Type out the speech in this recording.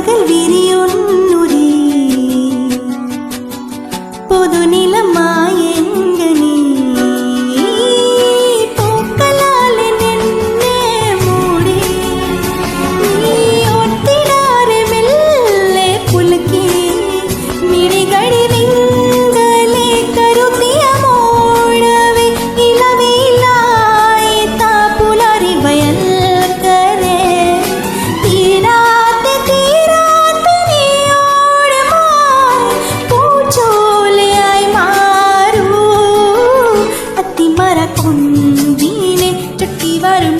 പകൽ വിരിയൊന്നുരേ പൊതുനിലമായെങ്കനേ പൂക്കളാലെ നിന്നെ മൂടി നീ ഒത്തിടാറെ മെല്ലെ പുലുക്കി മിഴികളിരിങ്കലെ കരുതിയ മോഴവേ ഇളവിലായി താപ്പുലരി വയൽക്കരെ തീരാതെ നീയോടുമായി പൂച്ചോലയായി മാറൂ അത്തിമര കൊമ്പീനെ ചുറ്റി വരും